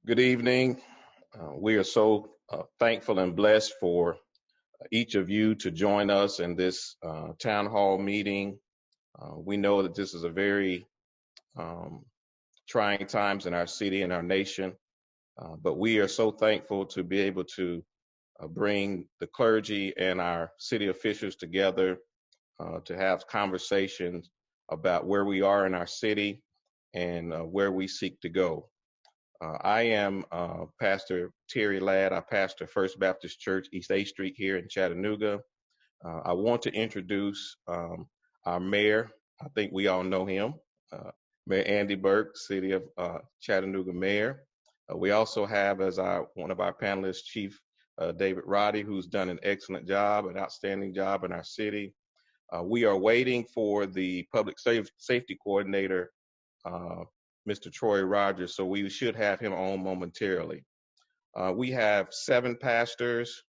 Good evening. We are so thankful and blessed for each of you to join us in this town hall meeting. We know that this is a very um, trying times in our city and our nation, but we are so thankful to be able to bring the clergy and our city officials together to have conversations about where we are in our city and where we seek to go. I am Pastor Terry Ladd. I pastor First Baptist Church, East A Street here in Chattanooga. I want to introduce our mayor. I think we all know him, Mayor Andy Berke, City of Chattanooga Mayor. We also have as one of our panelists, Chief David Roddy, who's done an excellent job, an outstanding job in our city. We are waiting for the public safety coordinator, uh, Mr. Troy Rogers, so we should have him on momentarily. We have 7 pastors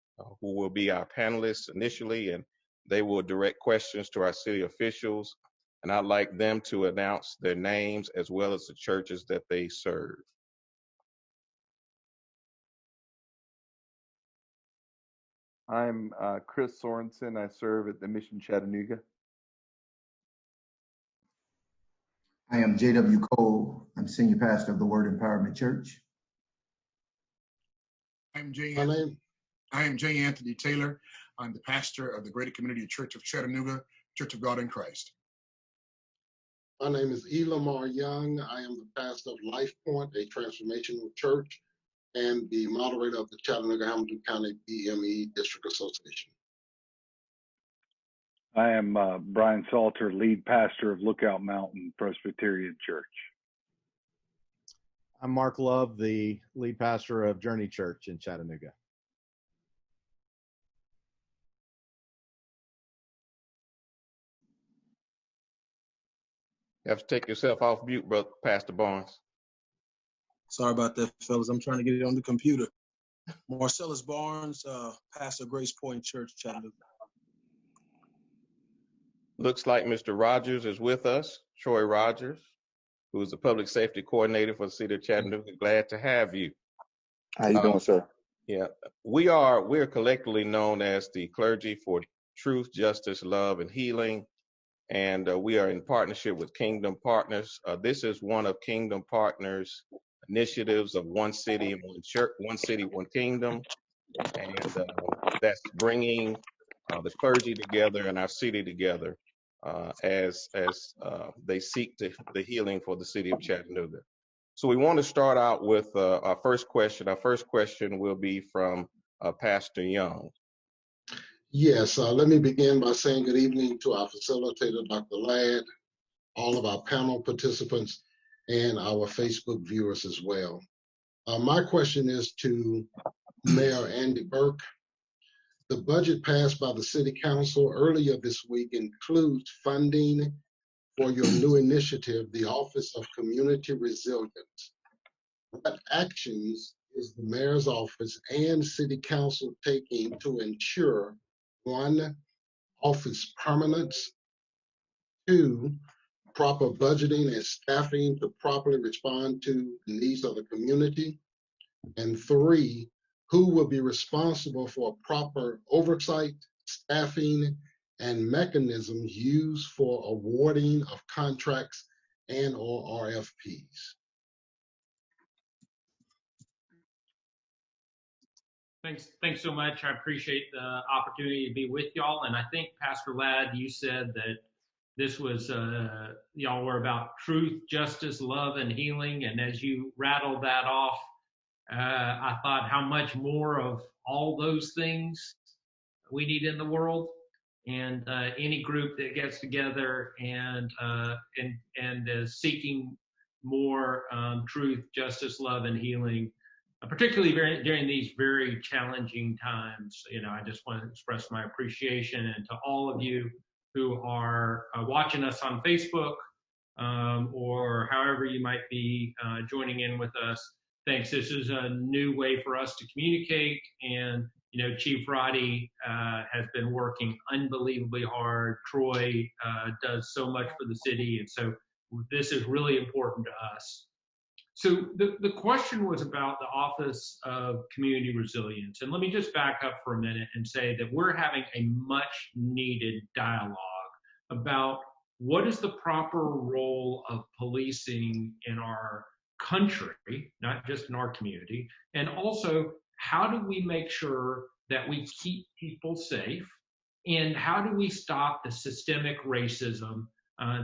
who will be our panelists initially, and they will direct questions to our city officials. And I'd like them to announce their names as well as the churches that they serve. I'm Chris Sorensen. I serve at the Mission Chattanooga. I am J.W. Cole. I'm senior pastor of the Word Empowerment Church. I am J. Anthony Taylor. I'm the pastor of the Greater Community Church of Chattanooga, Church of God in Christ. My name is E. Lamar Young. I am the pastor of Life Point, a transformational church, and the moderator of the Chattanooga-Hamilton County BME District Association. I am Brian Salter, lead pastor of Lookout Mountain Presbyterian Church. I'm Mark Love, the lead pastor of Journey Church in Chattanooga. You have to take yourself off mute, brother, Pastor Barnes. Sorry about that, fellas. I'm trying to get it on the computer. Marcellus Barnes, pastor of Grace Point Church, Chattanooga. Looks like Mr. Rogers is with us, Troy Rogers, who is the public safety coordinator for the city of Chattanooga. Glad to have you. How you doing, sir? Yeah, we're collectively known as the Clergy for Truth, Justice, Love, and Healing, and we are in partnership with Kingdom Partners. This is one of Kingdom Partners' initiatives of One City, One Church, One City, One Kingdom, and that's bringing the clergy together and our city together as they seek the healing for the city of Chattanooga. So we want to start out with our first question. Our first question will be from Pastor Young. Yes, let me begin by saying good evening to our facilitator, Dr. Ladd, all of our panel participants, and our Facebook viewers as well. My question is to Mayor Andy Berke. The budget passed by the City Council earlier this week includes funding for your new initiative, the Office of Community Resilience. What actions is the Mayor's office and City Council taking to ensure, 1, office permanence, 2, proper budgeting and staffing to properly respond to the needs of the community, and 3, who will be responsible for proper oversight, staffing, and mechanisms used for awarding of contracts and or RFPs? Thanks so much. I appreciate the opportunity to be with y'all. And I think, Pastor Ladd, you said that this was, y'all were about truth, justice, love, and healing. And as you rattled that off, I thought how much more of all those things we need in the world. And any group that gets together and is seeking more truth, justice, love, and healing, particularly during these very challenging times, I just want to express my appreciation, and to all of you who are watching us on Facebook or however you might be joining in with us. Thanks. This is a new way for us to communicate, and Chief Roddy has been working unbelievably hard. Troy does so much for the city, and so this is really important to us. So the question was about the Office of Community Resilience. And let me just back up for a minute and say that we're having a much needed dialogue about what is the proper role of policing in our country, not just in our community, and also how do we make sure that we keep people safe, and how do we stop the systemic racism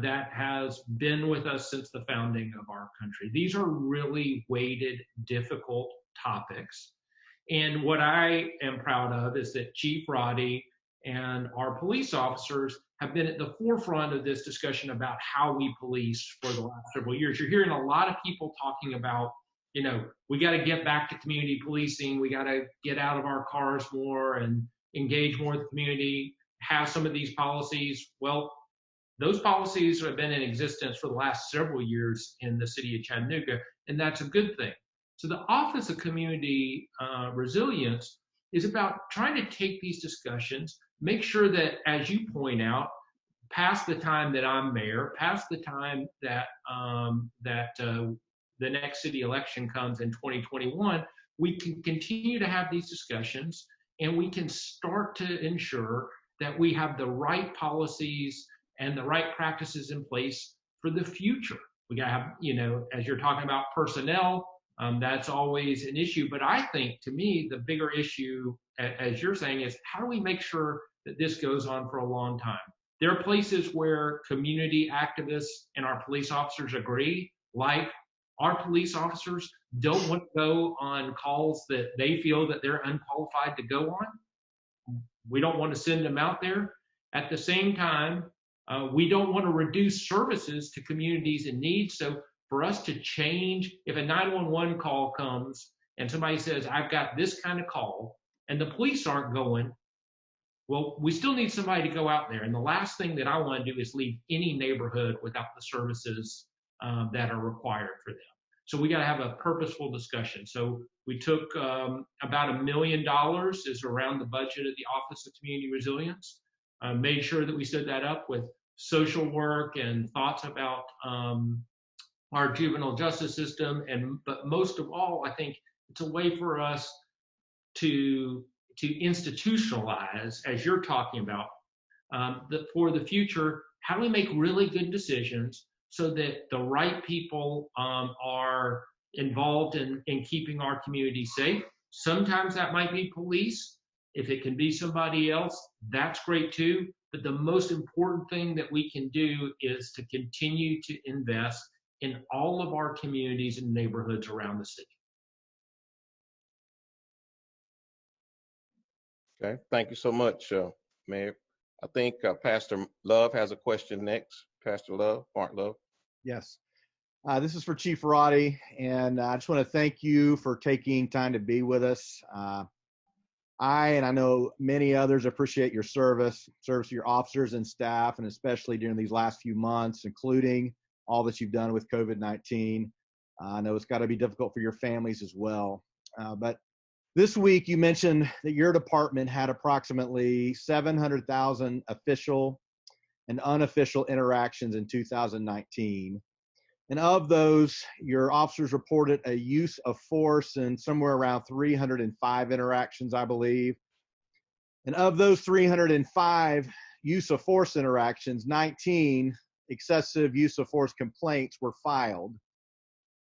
that has been with us since the founding of our country. These are really weighted, difficult topics. And what I am proud of is that Chief Roddy and our police officers have been at the forefront of this discussion about how we police for the last several years. You're hearing a lot of people talking about, you know, we got to get back to community policing. We got to get out of our cars more and engage more with the community, have some of these policies. Well, those policies have been in existence for the last several years in the city of Chattanooga, and that's a good thing. So the Office of Community Resilience is about trying to take these discussions, make sure that, as you point out, past the time that I'm mayor, past the time that the next city election comes in 2021, we can continue to have these discussions, and we can start to ensure that we have the right policies and the right practices in place for the future. We gotta have, you know, as you're talking about personnel, that's always an issue. But I think, to me, the bigger issue, as you're saying, is how do we make sure that this goes on for a long time? There are places where community activists and our police officers agree, like our police officers don't want to go on calls that they feel that they're unqualified to go on. We don't want to send them out there. At the same time, we don't want to reduce services to communities in need. So for us to change, if a 911 call comes and somebody says, I've got this kind of call, and the police aren't going, well, we still need somebody to go out there. And the last thing that I want to do is leave any neighborhood without the services that are required for them. So we got to have a purposeful discussion. So we took about $1 million is around the budget of the Office of Community Resilience. Made sure that we set that up with social work and thoughts about our juvenile justice system. But most of all, I think it's a way for us to institutionalize, as you're talking about, for the future. How do we make really good decisions so that the right people are involved in keeping our community safe? Sometimes that might be police. If it can be somebody else, that's great too. But the most important thing that we can do is to continue to invest in all of our communities and neighborhoods around the city. Okay, thank you so much, Mayor. I think Pastor Love has a question next. Pastor Love, Mark Love. Yes. This is for Chief Roddy, and I just want to thank you for taking time to be with us. I know many others appreciate your service to your officers and staff, and especially during these last few months, including all that you've done with COVID-19. I know it's got to be difficult for your families as well. But this week, you mentioned that your department had approximately 700,000 official and unofficial interactions in 2019. And of those, your officers reported a use of force in somewhere around 305 interactions, I believe. And of those 305 use of force interactions, 19 excessive use of force complaints were filed.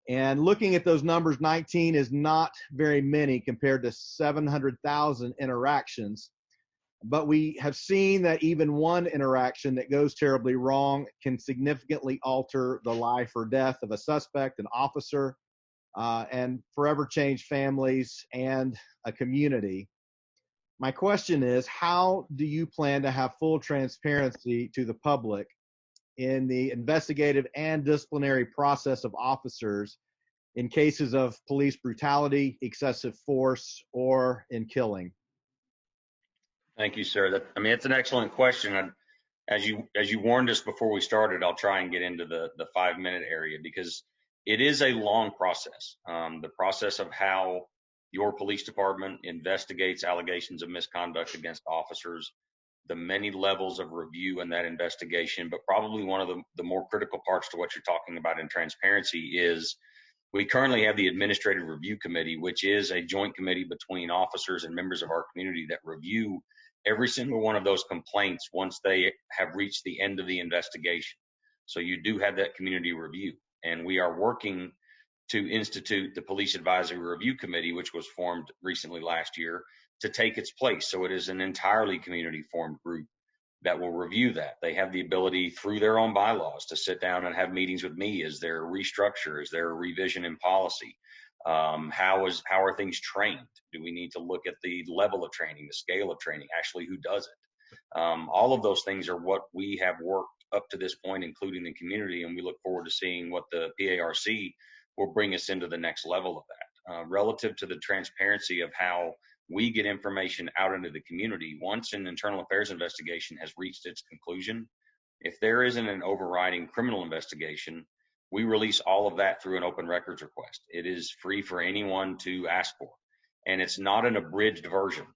And looking at those numbers, 19 is not very many compared to 700,000 interactions. But we have seen that even one interaction that goes terribly wrong can significantly alter the life or death of a suspect, an officer, and forever change families and a community. My question is, how do you plan to have full transparency to the public in the investigative and disciplinary process of officers in cases of police brutality, excessive force, or in killing? Thank you, sir. It's an excellent question. And as you warned us before we started, I'll try and get into the 5-minute area, because it is a long process. The process of how your police department investigates allegations of misconduct against officers, the many levels of review in that investigation, but probably one of the more critical parts to what you're talking about in transparency is We currently have the Administrative Review Committee, which is a joint committee between officers and members of our community that review every single one of those complaints once they have reached the end of the investigation. So you do have that community review, and we are working to institute the Police Advisory Review Committee, which was formed recently last year, to take its place. So it is an entirely community formed group that will review that. They have the ability through their own bylaws to sit down and have meetings with me. Is there a restructure? Is there a revision in policy? How are things trained? Do we need to look at the level of training, the scale of training, actually who does it? All of those things are what we have worked up to this point, including the community, and we look forward to seeing what the PARC will bring us into the next level of that. Relative to the transparency of how we get information out into the community, once an internal affairs investigation has reached its conclusion, if there isn't an overriding criminal investigation, we release all of that through an open records request. It is free for anyone to ask for, and it's not an abridged version.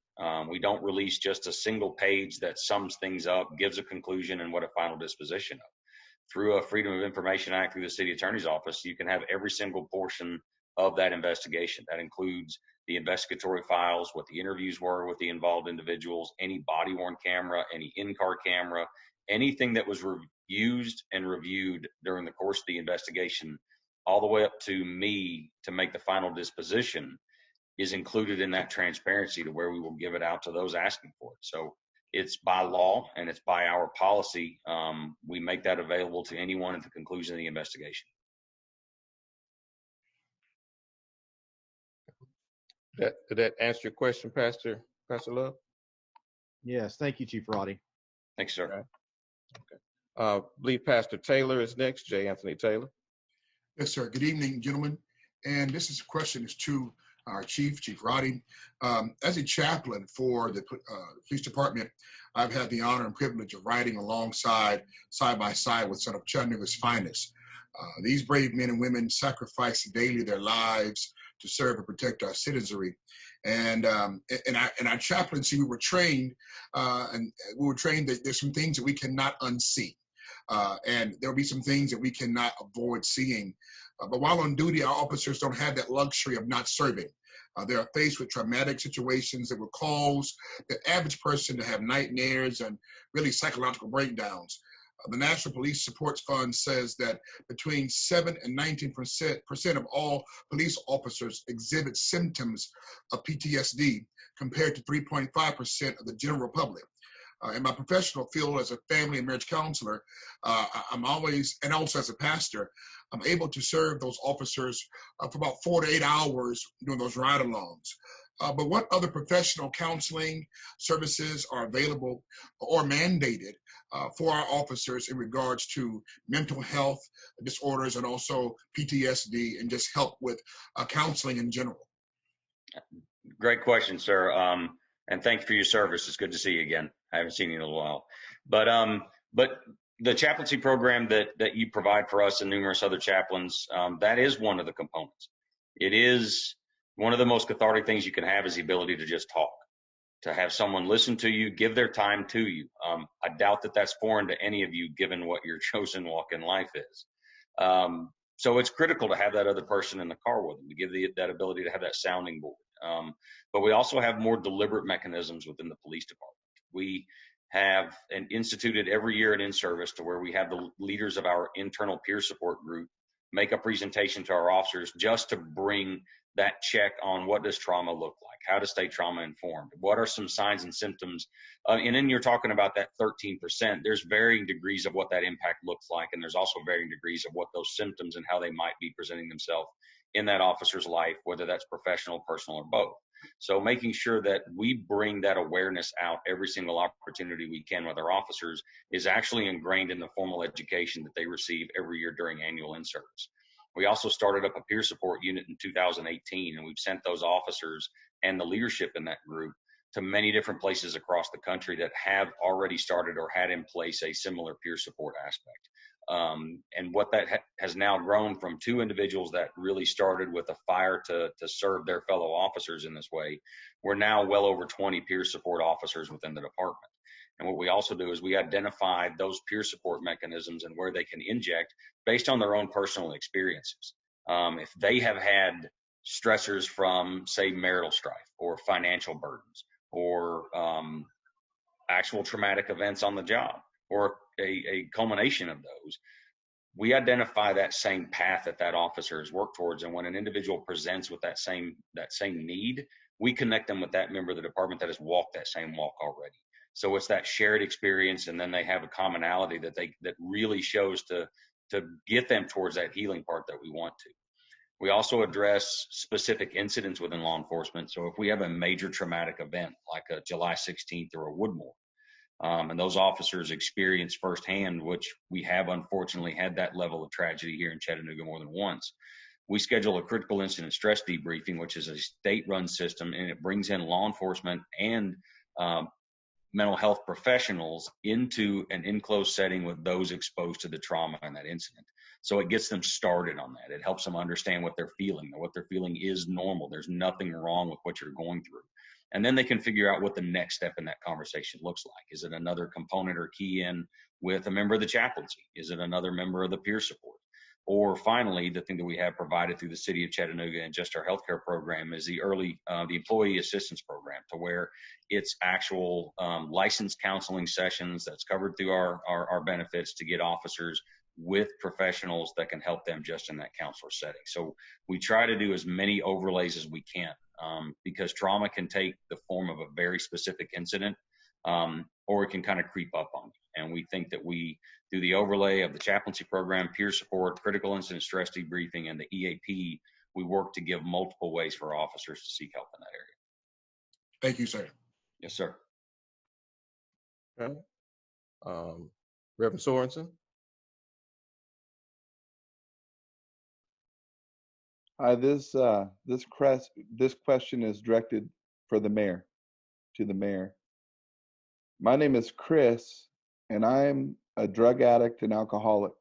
We don't release just a single page that sums things up, gives a conclusion, and what a final disposition of. Through a Freedom of Information Act through the City Attorney's Office, you can have every single portion of that investigation. That includes the investigatory files, what the interviews were with the involved individuals, any body-worn camera, any in-car camera, anything that was used and reviewed during the course of the investigation, all the way up to me to make the final disposition, is included in that transparency to where we will give it out to those asking for it. So it's by law and it's by our policy. We make that available to anyone at the conclusion of the investigation. Did that answer your question, Pastor Love? Yes, thank you, Chief Roddy. Thanks, sir. Okay. I believe Pastor Taylor is next, J. Anthony Taylor. Yes, sir. Good evening, gentlemen. And this is a question is to our Chief Roddy. As a chaplain for the police department, I've had the honor and privilege of riding alongside, side by side with some of Chattanooga's finest. These brave men and women sacrifice daily their lives to serve and protect our citizenry. And in our chaplaincy, we were trained, that there's some things that we cannot unsee. And there'll be some things that we cannot avoid seeing. But while on duty, our officers don't have that luxury of not serving. They are faced with traumatic situations that will cause the average person to have nightmares and really psychological breakdowns. The National Police Support Fund says that between 7 and 19% of all police officers exhibit symptoms of PTSD, compared to 3.5% of the general public. In my professional field as a family and marriage counselor, I'm always, and also as a pastor, I'm able to serve those officers for about 4 to 8 hours during those ride-alongs. But what other professional counseling services are available or mandated for our officers in regards to mental health disorders and also PTSD and just help with counseling in general? Great question, sir. And thank you for your service. It's good to see you again. I haven't seen you in a little while. But the chaplaincy program that you provide for us and numerous other chaplains, that is one of the components. It is one of the most cathartic things you can have is the ability to just talk, to have someone listen to you, give their time to you. I doubt that that's foreign to any of you, given what your chosen walk in life is. So it's critical to have that other person in the car with them, to give that ability to have that sounding board. But we also have more deliberate mechanisms within the police department. We have instituted every year an in-service to where we have the leaders of our internal peer support group make a presentation to our officers just to bring that check on what does trauma look like, how to stay trauma informed, what are some signs and symptoms. And then you're talking about that 13%. There's varying degrees of what that impact looks like, and there's also varying degrees of what those symptoms and how they might be presenting themselves in that officer's life, whether that's professional, personal, or both. So making sure that we bring that awareness out every single opportunity we can with our officers is actually ingrained in the formal education that they receive every year during annual in-service. We also started up a peer support unit in 2018, and we've sent those officers and the leadership in that group to many different places across the country that have already started or had in place a similar peer support aspect. And what that has now grown from 2 individuals that really started with a fire to serve their fellow officers in this way, we're now well over 20 peer support officers within the department. And what we also do is we identify those peer support mechanisms and where they can inject based on their own personal experiences. If they have had stressors from, say, marital strife or financial burdens or actual traumatic events on the job or a culmination of those, we identify that same path that officer has worked towards. And when an individual presents with that same need, we connect them with that member of the department that has walked that same walk already. So it's that shared experience, and then they have a commonality that really shows to get them towards that healing part that we want to. We also address specific incidents within law enforcement. So if we have a major traumatic event like a July 16th or a Woodmore, and those officers experience firsthand, which we have unfortunately had that level of tragedy here in Chattanooga more than once, we schedule a critical incident stress debriefing, which is a state-run system, and it brings in law enforcement and mental health professionals into an enclosed setting with those exposed to the trauma in that incident. So it gets them started on that. It helps them understand what they're feeling. What they're feeling is normal. There's nothing wrong with what you're going through. And then they can figure out what the next step in that conversation looks like. Is it another component or key in with a member of the chaplaincy? Is it another member of the peer support? Or finally, the thing that we have provided through the city of Chattanooga and just our healthcare program is the employee assistance program, to where it's actual licensed counseling sessions that's covered through our benefits to get officers with professionals that can help them just in that counselor setting. So we try to do as many overlays as we can, because trauma can take the form of a very specific incident, or it can kind of creep up on you. And we think that we, through the overlay of the chaplaincy program, peer support, critical incident stress debriefing, and the EAP, we work to give multiple ways for officers to seek help in that area. Thank you, sir. Yes, sir. Okay. Reverend Sorensen. Hi, this question is directed for the mayor, to the mayor. My name is Chris, and I'm a drug addict and alcoholic.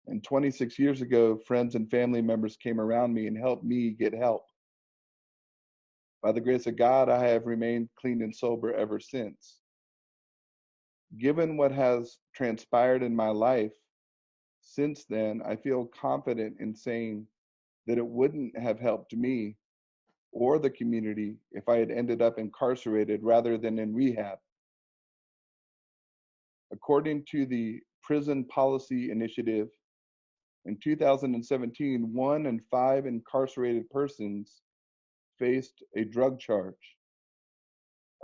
And 26 years ago, friends and family members came around me and helped me get help. By the grace of God, I have remained clean and sober ever since. Given what has transpired in my life since then, I feel confident in saying that it wouldn't have helped me or the community if I had ended up incarcerated rather than in rehab. According to the Prison Policy Initiative, in 2017, 1 in 5 incarcerated persons faced a drug charge.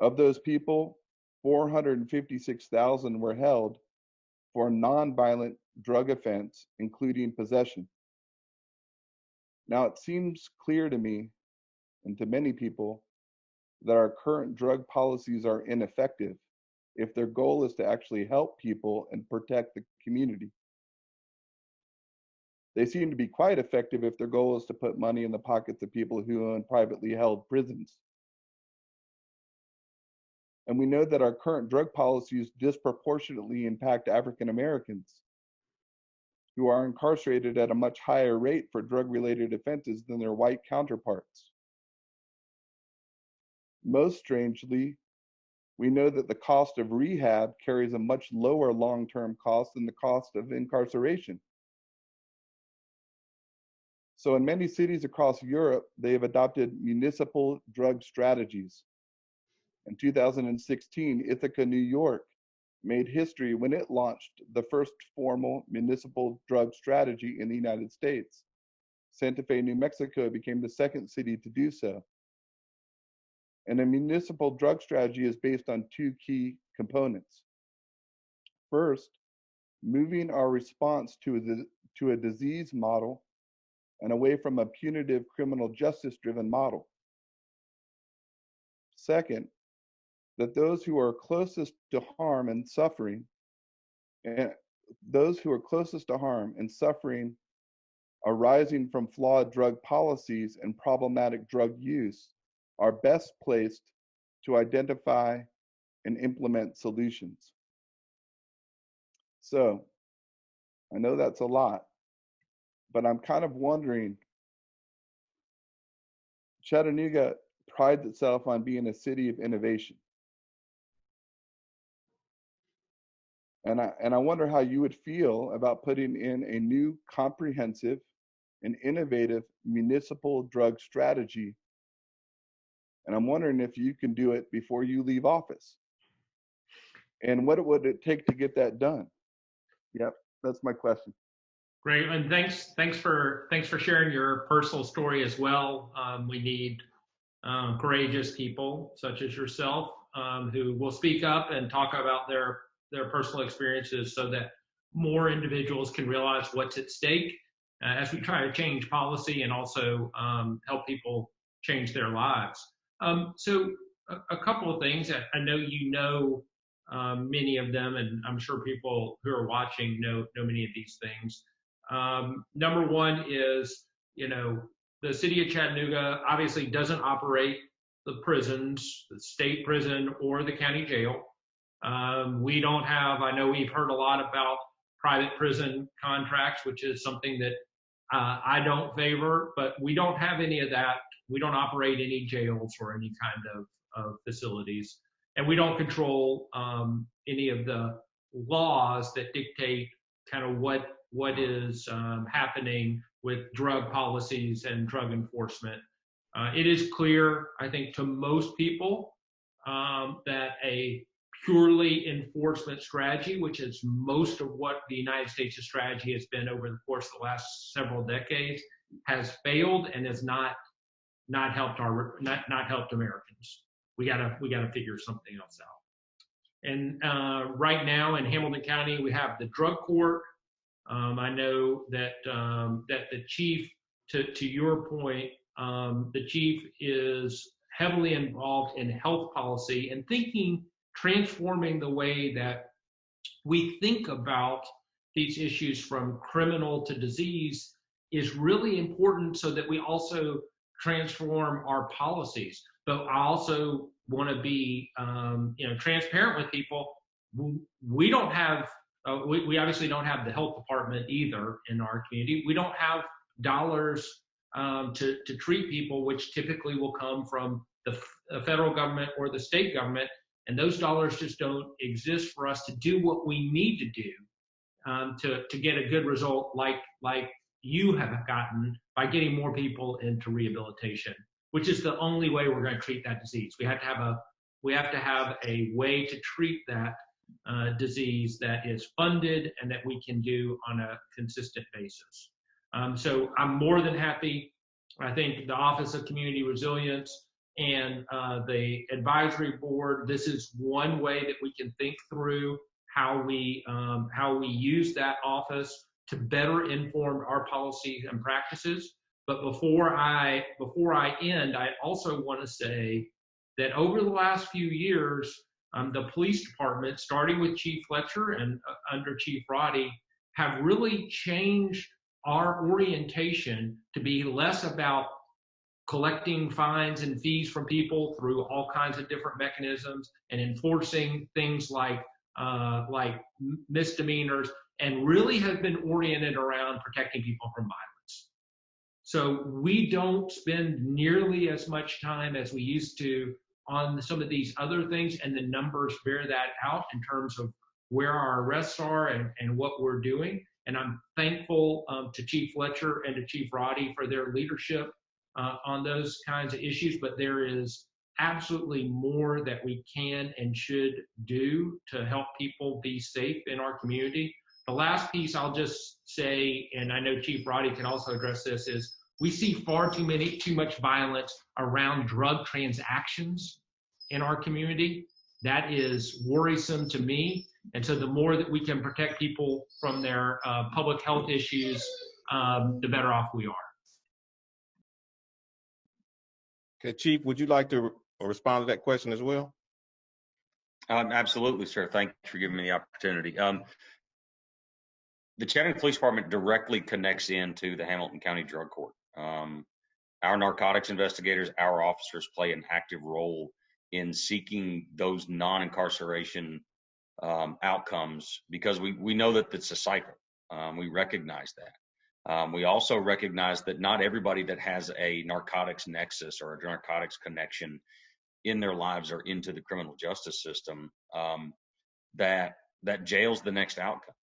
Of those people, 456,000 were held for a nonviolent drug offense, including possession. Now, it seems clear to me and to many people that our current drug policies are ineffective if their goal is to actually help people and protect the community. They seem to be quite effective if their goal is to put money in the pockets of people who own privately held prisons. And we know that our current drug policies disproportionately impact African Americans, who are incarcerated at a much higher rate for drug-related offenses than their white counterparts. Most strangely, we know that the cost of rehab carries a much lower long-term cost than the cost of incarceration. So in many cities across Europe, they have adopted municipal drug strategies. In 2016, Ithaca, New York, made history when it launched the first formal municipal drug strategy in the United States. Santa Fe, New Mexico became the second city to do so. And a municipal drug strategy is based on 2 key components. First, moving our response to a disease model and away from a punitive criminal justice-driven model. Second, that those who are closest to harm and suffering, arising from flawed drug policies and problematic drug use are best placed to identify and implement solutions. So, I know that's a lot, but I'm kind of wondering, Chattanooga prides itself on being a city of innovation. And I wonder how you would feel about putting in a new comprehensive an innovative municipal drug strategy. And I'm wondering if you can do it before you leave office. And what would it take to get that done? Yep, that's my question. Great, and thanks for sharing your personal story as well. We need courageous people such as yourself who will speak up and talk about their personal experiences, so that more individuals can realize what's at stake as we try to change policy and also help people change their lives. So a couple of things. I know you know many of them, and I'm sure people who are watching know many of these things. Number one is, the city of Chattanooga obviously doesn't operate the prisons, the state prison or the county jail. We don't have, I know we've heard a lot about private prison contracts, which is something that I don't favor, but we don't have any of that. We don't operate any jails or any kind of facilities. And we don't control any of the laws that dictate kind of what is happening with drug policies and drug enforcement. It is clear, I think, to most people that a purely enforcement strategy, which is most of what the United States' strategy has been over the course of the last several decades, has failed and has not helped Americans. We gotta figure something else out. And right now in Hamilton County, we have the drug court. I know that the chief, to your point, the chief is heavily involved in health policy and transforming the way that we think about these issues from criminal to disease is really important, so that we also transform our policies. But I also want to be transparent with people. We don't have we obviously don't have the health department either in our community. We don't have dollars to treat people, which typically will come from the federal government or the state government. And those dollars just don't exist for us to do what we need to do to get a good result like you have gotten by getting more people into rehabilitation, which is the only way we're going to treat that disease. We have to have a way to treat that disease that is funded and that we can do on a consistent basis. So I'm more than happy. I think the Office of Community Resilience and the advisory board, this is one way that we can think through how we use that office to better inform our policies and practices. But before I end, I also want to say that over the last few years, the police department, starting with Chief Fletcher and under Chief Roddy, have really changed our orientation to be less about collecting fines and fees from people through all kinds of different mechanisms and enforcing things like misdemeanors, and really have been oriented around protecting people from violence. So we don't spend nearly as much time as we used to on some of these other things, and the numbers bear that out in terms of where our arrests are and what we're doing. And I'm thankful to Chief Fletcher and to Chief Roddy for their leadership on those kinds of issues, but there is absolutely more that we can and should do to help people be safe in our community. The last piece I'll just say, and I know Chief Roddy can also address this, is we see far too much violence around drug transactions in our community. That is worrisome to me. And so the more that we can protect people from their public health issues, the better off we are. Okay, Chief, would you like to respond to that question as well? Absolutely, sir. Thank you for giving me the opportunity. The Chattanooga Police Department directly connects into the Hamilton County Drug Court. Our narcotics investigators, our officers play an active role in seeking those non-incarceration outcomes, because we know that it's a cycle. We recognize that. We also recognize that not everybody that has a narcotics nexus or a narcotics connection in their lives or into the criminal justice system, that jail's the next outcome.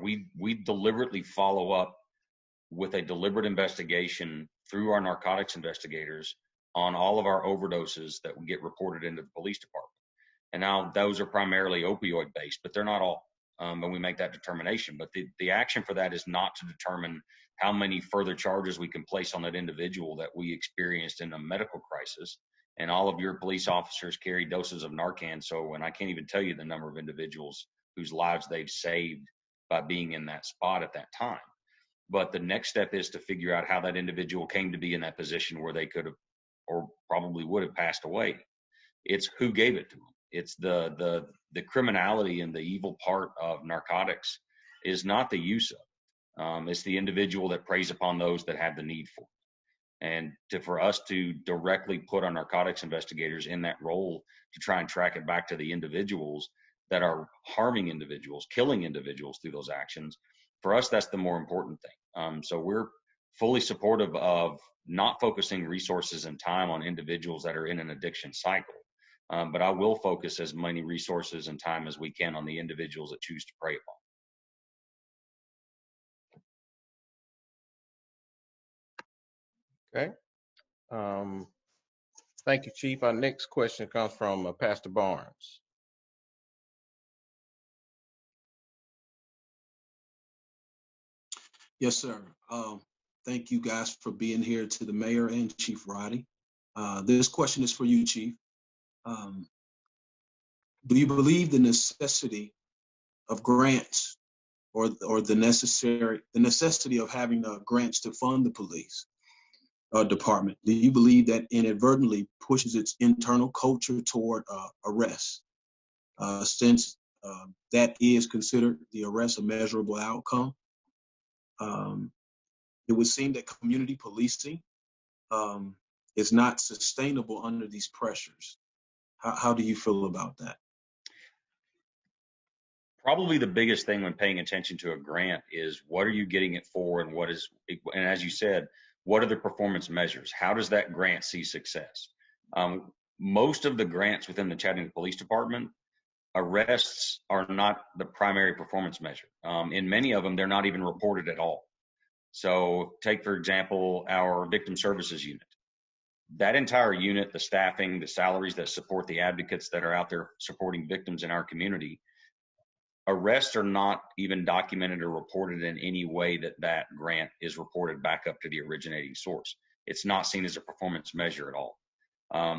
We deliberately follow up with a deliberate investigation through our narcotics investigators on all of our overdoses that would get reported into the police department. And now those are primarily opioid based, but they're not all. And we make that determination. But the action for that is not to determine how many further charges we can place on that individual that we experienced in a medical crisis. And all of your police officers carry doses of Narcan. So, and I can't even tell you the number of individuals whose lives they've saved by being in that spot at that time. But the next step is to figure out how that individual came to be in that position where they could have or probably would have passed away. It's who gave it to them. It's the criminality and the evil part of narcotics is not the use of it. It's the individual that preys upon those that have the need for it. And for us to directly put our narcotics investigators in that role to try and track it back to the individuals that are harming individuals, killing individuals through those actions, for us, that's the more important thing. So we're fully supportive of not focusing resources and time on individuals that are in an addiction cycle. But I will focus as many resources and time as we can on the individuals that choose to prey upon. Okay. Thank you, Chief. Our next question comes from Pastor Barnes. Yes, sir. Thank you guys for being here, to the mayor and Chief Roddy. This question is for you, Chief. Do you believe the necessity of grants or the necessity of having grants to fund the police department? Do you believe that inadvertently pushes its internal culture toward arrest, since that is considered the arrest a measurable outcome? It would seem that community policing is not sustainable under these pressures. How do you feel about that? Probably the biggest thing when paying attention to a grant is what are you getting it for, and and as you said, what are the performance measures? How does that grant see success? Most of the grants within the Chattanooga Police Department, arrests are not the primary performance measure. In many of them, they're not even reported at all. So take, for example, our victim services unit. That entire unit, the staffing, the salaries that support the advocates that are out there supporting victims in our community, arrests are not even documented or reported in any way that grant is reported back up to the originating source. It's not seen as a performance measure at all.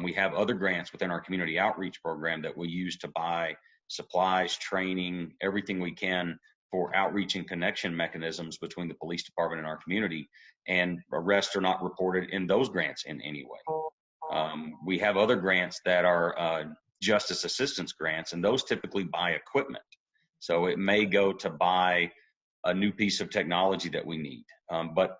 We have other grants within our community outreach program that we use to buy supplies, training, everything we can for outreach and connection mechanisms between the police department and our community, and arrests are not reported in those grants in any way. We have other grants that are justice assistance grants, and those typically buy equipment. So it may go to buy a new piece of technology that we need, but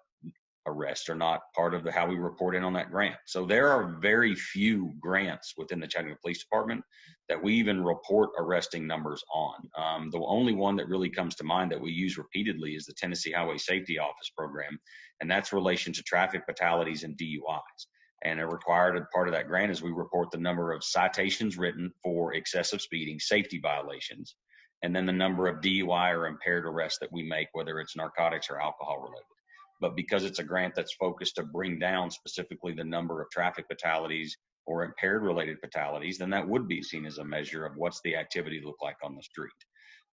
arrests are not part of how we report in on that grant. So there are very few grants within the Chattanooga Police Department that we even report arresting numbers on. The only one that really comes to mind that we use repeatedly is the Tennessee Highway Safety Office program, and that's relation to traffic fatalities and DUIs. And a required part of that grant is we report the number of citations written for excessive speeding, safety violations, and then the number of DUI or impaired arrests that we make, whether it's narcotics or alcohol related. But because it's a grant that's focused to bring down specifically the number of traffic fatalities or impaired related fatalities, then that would be seen as a measure of what's the activity look like on the street.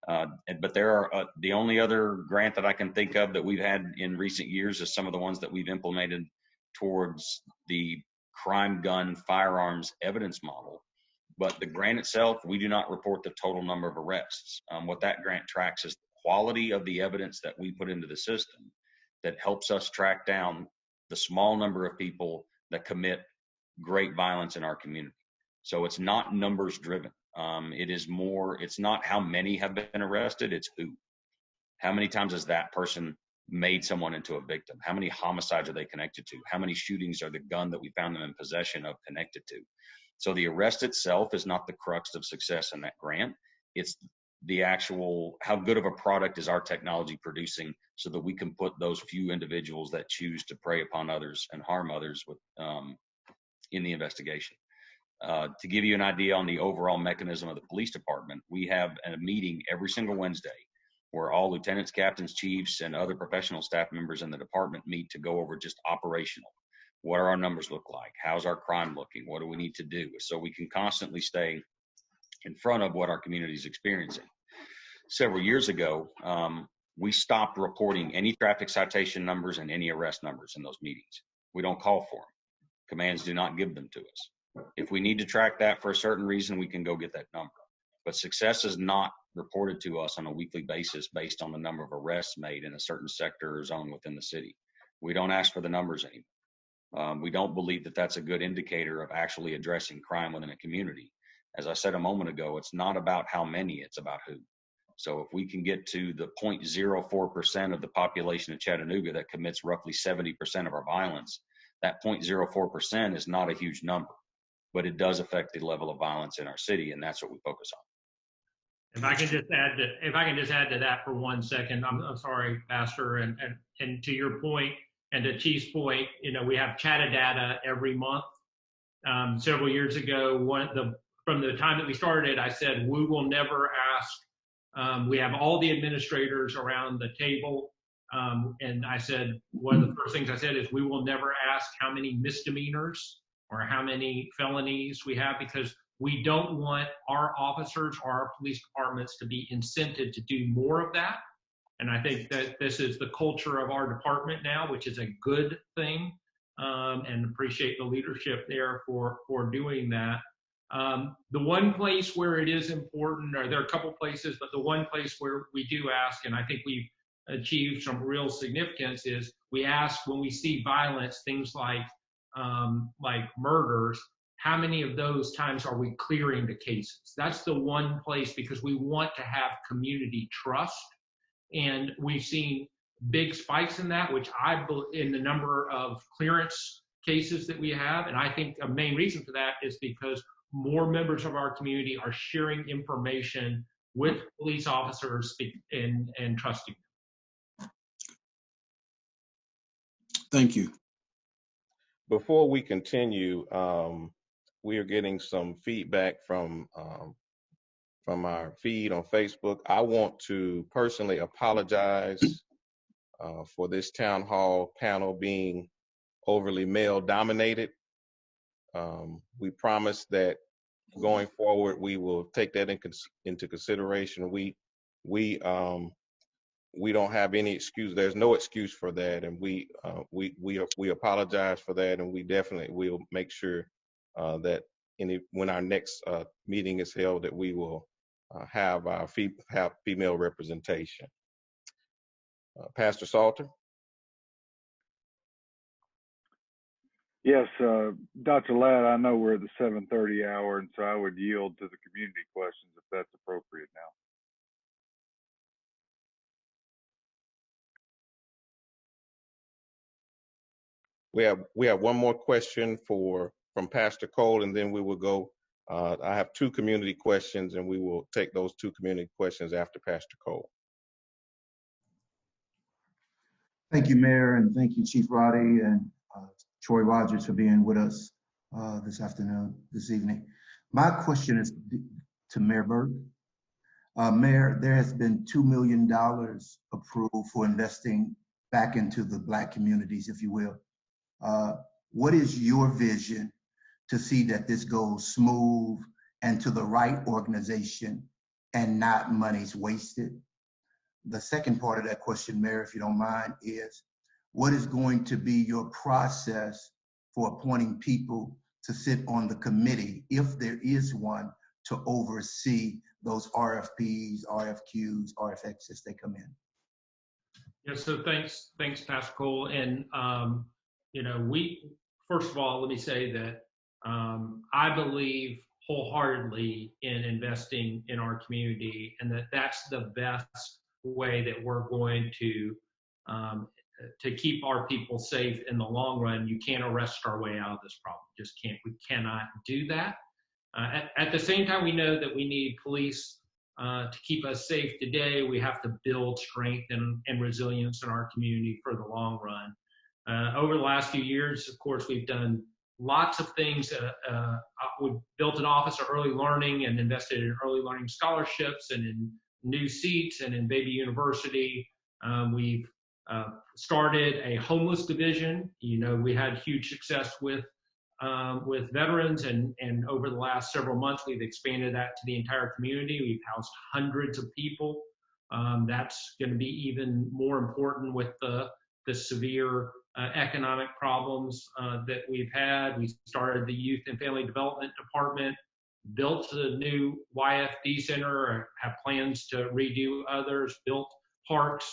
But there are the only other grant that I can think of that we've had in recent years is some of the ones that we've implemented towards the crime gun firearms evidence model. But the grant itself, we do not report the total number of arrests. What that grant tracks is the quality of the evidence that we put into the system that helps us track down the small number of people that commit great violence in our community. So it's not numbers driven. It's not how many have been arrested, it's who. How many times has that person made someone into a victim? How many homicides are they connected to? How many shootings are the gun that we found them in possession of connected to? So the arrest itself is not the crux of success in that grant. It's the actual, how good of a product is our technology producing so that we can put those few individuals that choose to prey upon others and harm others in the investigation. To give you an idea on the overall mechanism of the police department, we have a meeting every single Wednesday where all lieutenants, captains, chiefs, and other professional staff members in the department meet to go over just operational. What are our numbers look like? How's our crime looking? What do we need to do? So we can constantly stay in front of what our community is experiencing. Several years ago, we stopped reporting any traffic citation numbers and any arrest numbers in those meetings. We don't call for them. Commands do not give them to us. If we need to track that for a certain reason, we can go get that number. But success is not reported to us on a weekly basis based on the number of arrests made in a certain sector or zone within the city. We don't ask for the numbers anymore. We don't believe that that's a good indicator of actually addressing crime within a community. As I said a moment ago, it's not about how many, it's about who. So if we can get to the 0.04% of the population of Chattanooga that commits roughly 70% of our violence, that 0.04% is not a huge number, but it does affect the level of violence in our city, and that's what we focus on. If I can just add to that for 1 second, I'm sorry, Pastor, and to your point and to Chief's point, we have Chattadata every month. Several years ago, from the time that we started, I said we will never ask. We have all the administrators around the table, and I said one of the first things I said is we will never ask how many misdemeanors or how many felonies we have, because we don't want our officers or our police departments to be incented to do more of that. And I think that this is the culture of our department now, which is a good thing, and appreciate the leadership there for doing that. The one place where it is important, or there are a couple places, but the one place where we do ask, and I think we've achieved some real significance, is we ask when we see violence, things like murders, how many of those times are we clearing the cases? That's the one place, because we want to have community trust. And we've seen big spikes in that, which in the number of clearance cases that we have. And I think a main reason for that is because more members of our community are sharing information with police officers and trusting them. Thank you. Before we continue, we are getting some feedback from our feed on Facebook. I want to personally apologize for this town hall panel being overly male dominated. We promise that going forward we will take that into consideration. We don't have any excuse. There's no excuse for that, and we apologize for that, and we definitely will make sure that when our next meeting is held, that we will have female representation. Pastor Salter. Yes, Dr. Ladd, I know we're at the 7:30 hour, and so I would yield to the community questions if that's appropriate now. We have one more question from Pastor Cole, and then we will go. I have two community questions, and we will take those two community questions after Pastor Cole. Thank you, Mayor, and thank you, Chief Roddy and Troy Rogers for being with us this evening. My question is to Mayor Berke. Mayor, there has been $2 million approved for investing back into the Black communities, if you will. What is your vision to see that this goes smooth and to the right organization and not monies wasted? The second part of that question, Mayor, if you don't mind, is what is going to be your process for appointing people to sit on the committee, if there is one, to oversee those RFPs, RFQs, RFX as they come in? Yeah, so thanks, Pastor Cole. And, first of all, let me say that I believe wholeheartedly in investing in our community, and that's the best way that we're going to keep our people safe in the long run. You can't arrest our way out of this problem. Just can't. We cannot do that. At the same time, we know that we need police to keep us safe today. We have to build strength and resilience in our community for the long run. Over the last few years, of course, we've done lots of things. We've built an office of early learning and invested in early learning scholarships and in new seats, and in Baby University, we've started a homeless division. You know, we had huge success with veterans, and over the last several months, we've expanded that to the entire community. We've housed hundreds of people. That's going to be even more important with the severe economic problems that we've had. We started the Youth and Family Development Department, built a new YFD center, have plans to redo others, built parks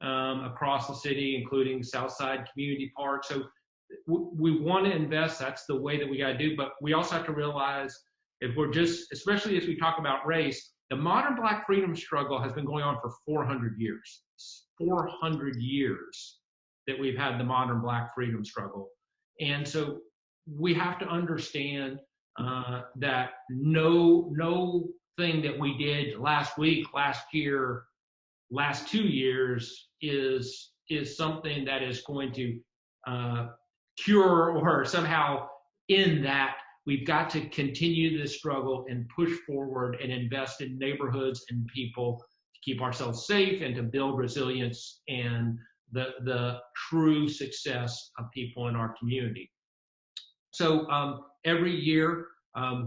across the city, including Southside Community Park. So we want to invest. That's the way that we got to do. But we also have to realize, if we're just, especially as we talk about race, the modern Black freedom struggle has been going on for 400 years. 400 years that we've had the modern Black freedom struggle. And so we have to understand that no thing that we did last week, last year, last 2 years is something that is going to cure or somehow end that. We've got to continue this struggle and push forward and invest in neighborhoods and people to keep ourselves safe and to build resilience and the true success of people in our community. So every year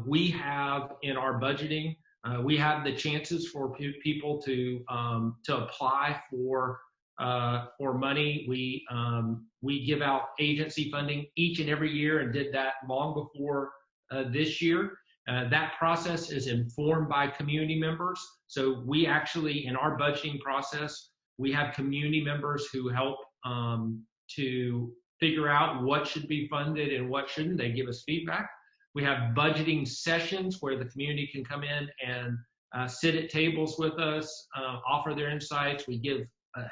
we have in our budgeting, we have the chances for people to apply for money. We give out agency funding each and every year, and did that long before this year. That process is informed by community members. So we actually, in our budgeting process, we have community members who help to figure out what should be funded and what shouldn't. They give us feedback. We have budgeting sessions where the community can come in and sit at tables with us, offer their insights. We give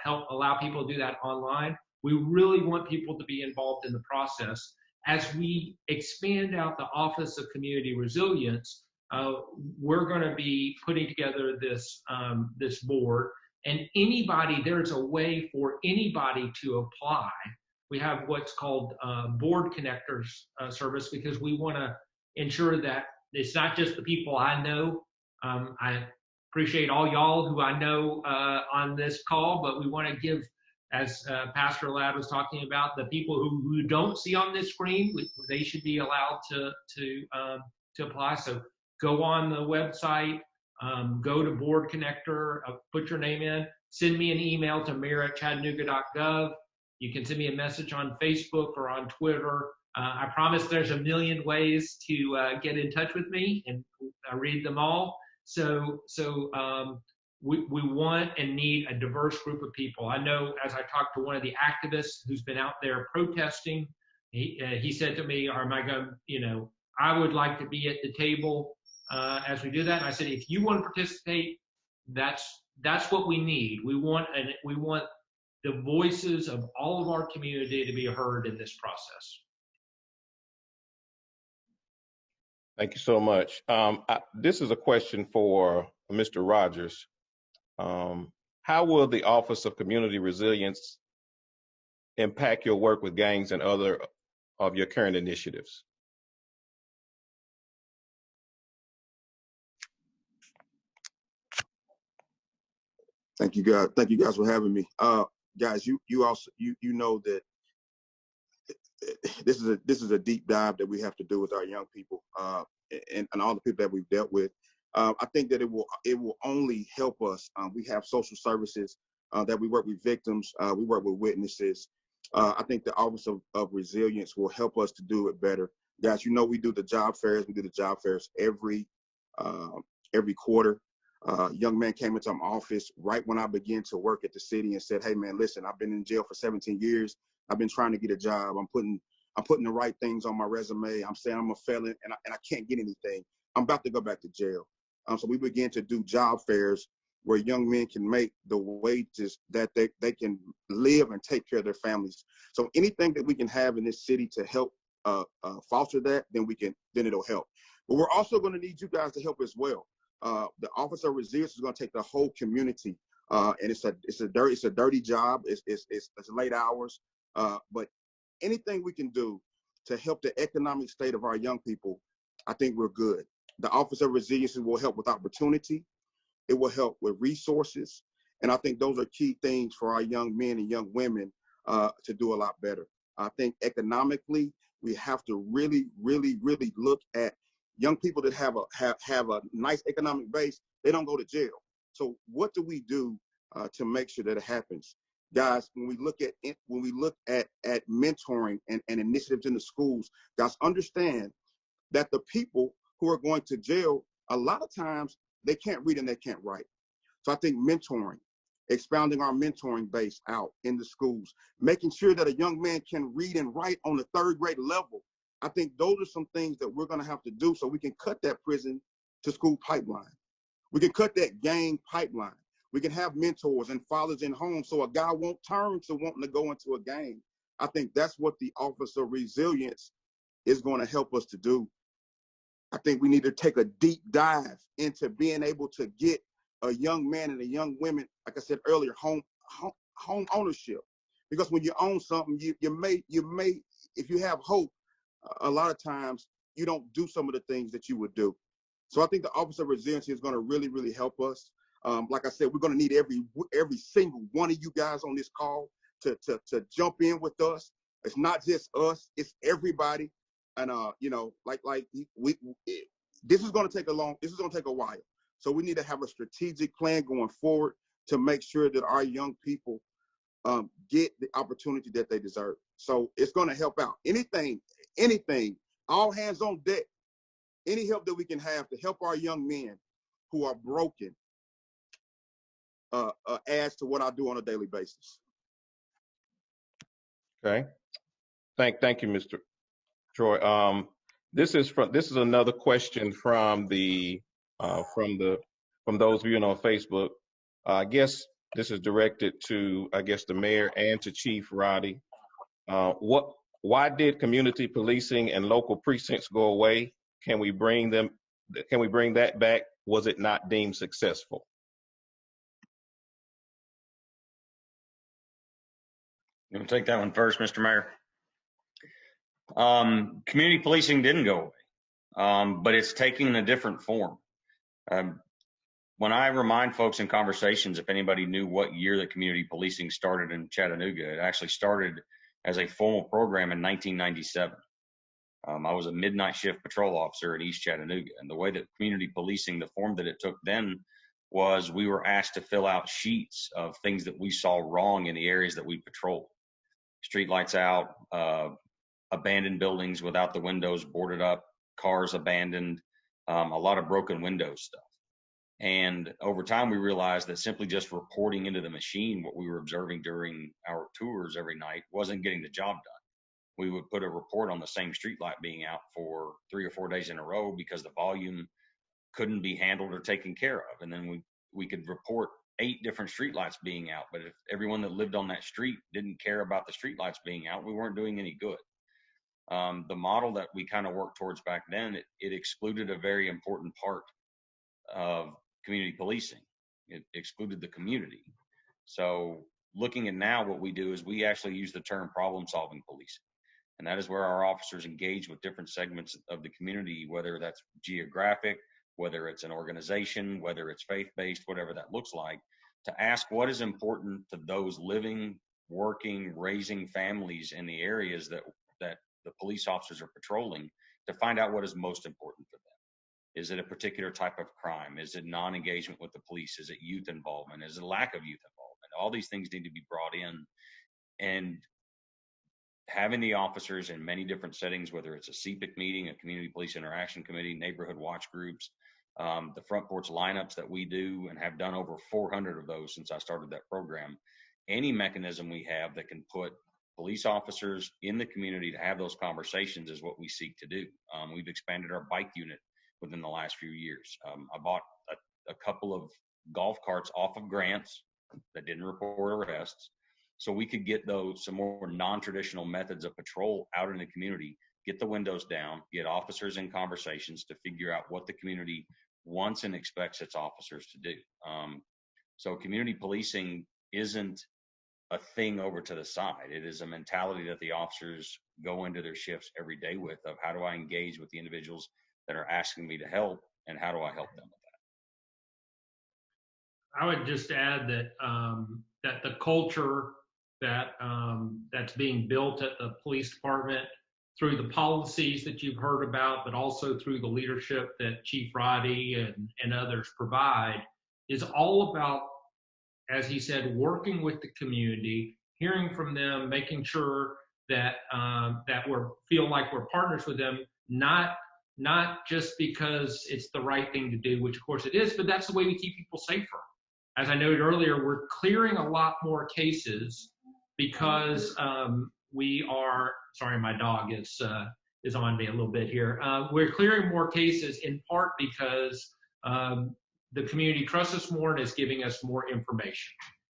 allow people to do that online. We really want people to be involved in the process. As we expand out the Office of Community Resilience, we're going to be putting together this board, and there's a way for anybody to apply. We have what's called board connectors service, because we want to ensure that it's not just the people I know. I appreciate all y'all who I know on this call, but we want to give, as Pastor Ladd was talking about, the people who don't see on this screen, they should be allowed to apply. So go on the website, go to Board Connector, put your name in, send me an email to mayor@chattanooga.gov. You can send me a message on Facebook or on Twitter. I promise there's a million ways to get in touch with me, and I read them all. So we want and need a diverse group of people. I know, as I talked to one of the activists who's been out there protesting, he said to me, "Am I going? I would like to be at the table as we do that." And I said, "If you want to participate, that's what we need. We want the voices of all of our community to be heard in this process." Thank you so much. This is a question for Mr. Rogers. How will the Office of Community Resilience impact your work with gangs and other of your current initiatives? Thank you, guys. Thank you guys for having me. Guys, you know that this is a deep dive that we have to do with our young people and all the people that we've dealt with. I think that it will only help us. We have social services that we work with victims. We work with witnesses. I think the Office of Resilience will help us to do it better. Guys, we do the job fairs. We do the job fairs every quarter. Young man came into my office right when I began to work at the city and said, "Hey man, listen, I've been in jail for 17 years. I've been trying to get a job. I'm putting the right things on my resume. I'm saying I'm a felon and I can't get anything. I'm about to go back to jail." So we began to do job fairs where young men can make the wages that they can live and take care of their families. So anything that we can have in this city to help foster that, then it'll help. But we're also going to need you guys to help as well. The Office of Resilience is going to take the whole community, and it's a dirty job. It's late hours, but anything we can do to help the economic state of our young people, I think we're good. The Office of Resilience will help with opportunity. It will help with resources. And I think those are key things for our young men and young women to do a lot better. I think economically, we have to really, really, really look at young people that have a nice economic base. They don't go to jail. So what do we do to make sure that it happens? Guys, when we look at mentoring and initiatives in the schools, guys, understand that the people who are going to jail, a lot of times they can't read and they can't write. So I think mentoring, expounding our mentoring base out in the schools, making sure that a young man can read and write on the 3rd grade level. I think those are some things that we're going to have to do so we can cut that prison to school pipeline. We can cut that gang pipeline. We can have mentors and fathers in homes so a guy won't turn to wanting to go into a gang. I think that's what the Office of Resilience is going to help us to do. I think we need to take a deep dive into being able to get a young man and a young woman, like I said earlier, home ownership. Because when you own something, you may, if you have hope, a lot of times you don't do some of the things that you would do. So I think the Office of Resiliency is going to really, really help us. Like I said, we're going to need every single one of you guys on this call to jump in with us. It's not just us; it's everybody. And this is going to take a while. So we need to have a strategic plan going forward to make sure that our young people get the opportunity that they deserve. So it's going to help out. Anything, all hands on deck. Any help that we can have to help our young men who are broken adds to what I do on a daily basis. Okay. Thank you, Mr. Troy. This is another question from those viewing on Facebook. I guess this is directed to the mayor and to Chief Roddy. Why did community policing and local precincts go away? Can we bring that back? Was it not deemed successful? You want to take that one first, Mr. Mayor? Community policing didn't go away, but it's taking a different form. When I remind folks in conversations, if anybody knew what year the community policing started in Chattanooga, it actually started as a formal program in 1997. I was a midnight shift patrol officer in East Chattanooga, and the way that community policing, the form that it took then, was we were asked to fill out sheets of things that we saw wrong in the areas that we patrolled. Street lights out, abandoned buildings without the windows boarded up, cars abandoned, a lot of broken windows stuff. And over time, we realized that simply just reporting into the machine what we were observing during our tours every night wasn't getting the job done. We would put a report on the same street light being out for 3 or 4 days in a row because the volume couldn't be handled or taken care of. And then we could report 8 different streetlights being out. But if everyone that lived on that street didn't care about the streetlights being out, we weren't doing any good. The model that we kind of worked towards back then, it excluded a very important part of community policing. It excluded the community. So looking at now, what we do is we actually use the term problem-solving policing. And that is where our officers engage with different segments of the community, whether that's geographic, whether it's an organization, whether it's faith-based, whatever that looks like, to ask what is important to those living, working, raising families in the areas that the police officers are patrolling, to find out what is most important for them. Is it a particular type of crime? Is it non-engagement with the police? Is it youth involvement? Is it a lack of youth involvement? All these things need to be brought in. And having the officers in many different settings, whether it's a CPIC meeting, a community police interaction committee, neighborhood watch groups, the front porch lineups that we do and have done over 400 of those since I started that program, any mechanism we have that can put police officers in the community to have those conversations is what we seek to do. We've expanded our bike unit within the last few years. I bought a couple of golf carts off of grants that didn't report arrests, so we could get some more non-traditional methods of patrol out in the community, get the windows down, get officers in conversations to figure out what the community wants and expects its officers to do. So community policing isn't a thing over to the side. It is a mentality that the officers go into their shifts every day with, of how do I engage with the individuals that are asking me to help, and how do I help them with I would just add that that the culture that that's being built at the police department through the policies that you've heard about, but also through the leadership that Chief Roddy and others provide, is all about, as he said, working with the community, hearing from them, making sure that that we feel like we're partners with them, not just because it's the right thing to do, which of course it is, but that's the way we keep people safer. As I noted earlier, we're clearing a lot more cases because we are. Sorry, my dog is on me a little bit here. We're clearing more cases in part because the community trusts us more and is giving us more information,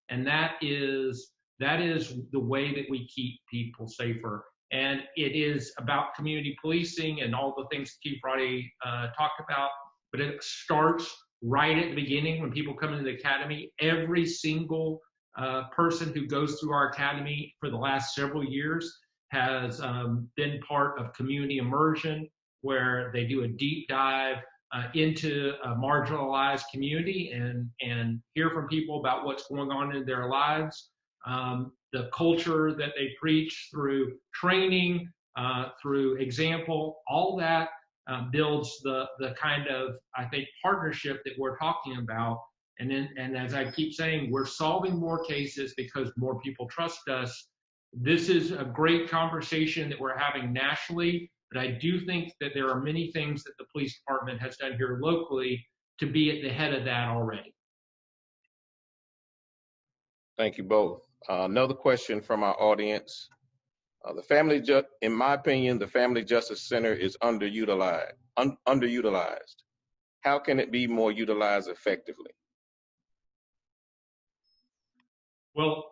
and that is the way that we keep people safer. And it is about community policing and all the things Chief Roddy talked about, but it starts right at the beginning when people come into the academy. Every single person who goes through our academy for the last several years has been part of community immersion, where they do a deep dive into a marginalized community and hear from people about what's going on in their lives. The culture that they preach through training, through example, all that builds the kind of, I think, partnership that we're talking about. And as I keep saying, we're solving more cases because more people trust us. This is a great conversation that we're having nationally, but I do think that there are many things that the police department has done here locally to be at the head of that already. Thank you both. Another question from our audience. In my opinion, the Family Justice Center is underutilized. How can it be more utilized effectively? Well,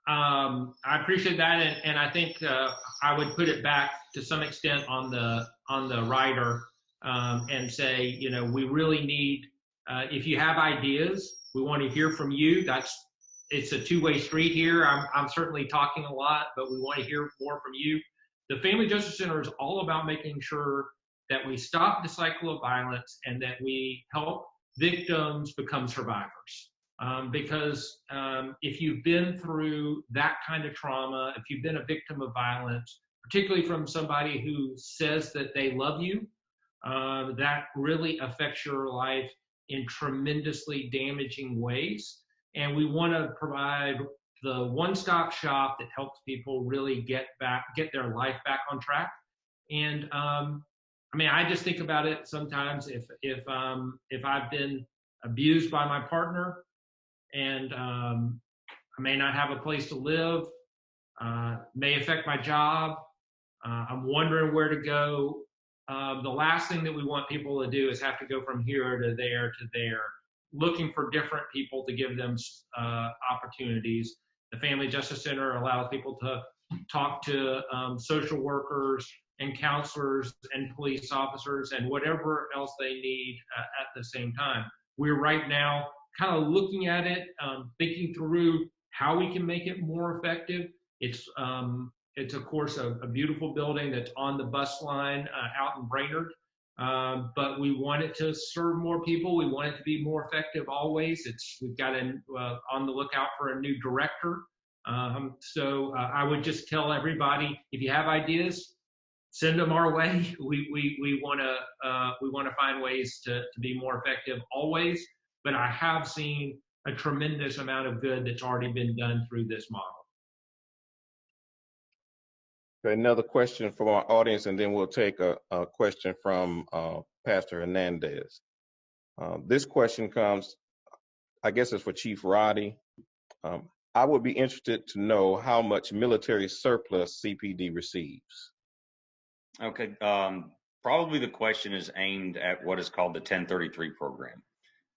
I appreciate that, and I think I would put it back to some extent on the writer and say, you know, we really need, if you have ideas, we want to hear from you. It's a two-way street here. I'm certainly talking a lot, but we want to hear more from you. The Family Justice Center is all about making sure that we stop the cycle of violence and that we help victims become survivors. Because if you've been through that kind of trauma, if you've been a victim of violence, particularly from somebody who says that they love you, that really affects your life in tremendously damaging ways. And we want to provide the one-stop shop that helps people really get their life back on track. And I mean, I just think about it sometimes if I've been abused by my partner, and I may not have a place to live, may affect my job. I'm wondering where to go. The last thing that we want people to do is have to go from here to there, looking for different people to give them opportunities. The Family Justice Center allows people to talk to social workers and counselors and police officers and whatever else they need at the same time. We're right now kind of looking at it, thinking through how we can make it more effective. It's of course a beautiful building that's on the bus line out in Brainerd, but we want it to serve more people. We want it to be more effective always. We've got on the lookout for a new director. So I would just tell everybody, if you have ideas, send them our way. We want to find ways to be more effective always. But I have seen a tremendous amount of good that's already been done through this model. Another question from our audience, and then we'll take a question from Pastor Hernandez. This question comes, I guess it's for Chief Roddy. I would be interested to know how much military surplus CPD receives. Okay, probably the question is aimed at what is called the 1033 program.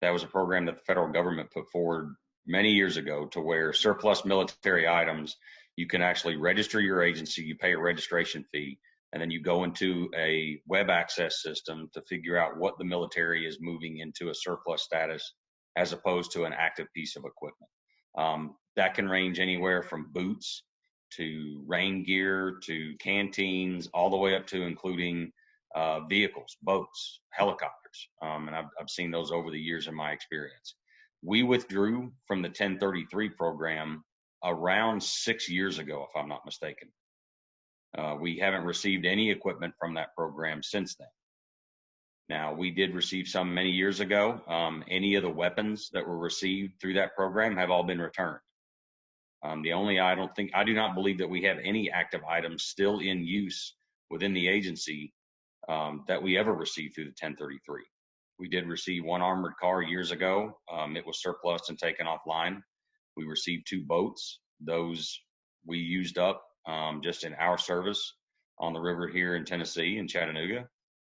That was a program that the federal government put forward many years ago to where surplus military items, you can actually register your agency, you pay a registration fee, and then you go into a web access system to figure out what the military is moving into a surplus status as opposed to an active piece of equipment. That can range anywhere from boots to rain gear to canteens, all the way up to including vehicles, boats, helicopters. And I've seen those over the years in my experience. We withdrew from the 1033 program around 6 years ago, if I'm not mistaken. We haven't received any equipment from that program since then. Now, we did receive some many years ago. Any of the weapons that were received through that program have all been returned. I do not believe that we have any active items still in use within the agency that we ever received through the 1033. We did receive one armored car years ago. It was surplus and taken offline. We received 2 boats. Those we used up just in our service on the river here in Tennessee, in Chattanooga,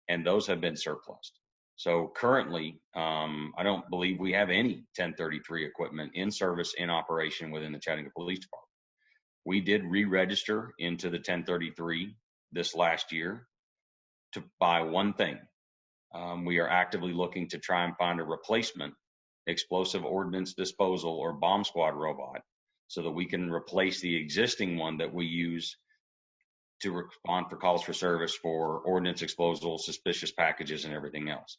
and those have been surplused. So currently, I don't believe we have any 1033 equipment in service, in operation within the Chattanooga Police Department. We did re-register into the 1033 this last year to buy one thing. We are actively looking to try and find a replacement explosive ordnance disposal or bomb squad robot so that we can replace the existing one that we use to respond for calls for service for ordnance explosives, suspicious packages, and everything else.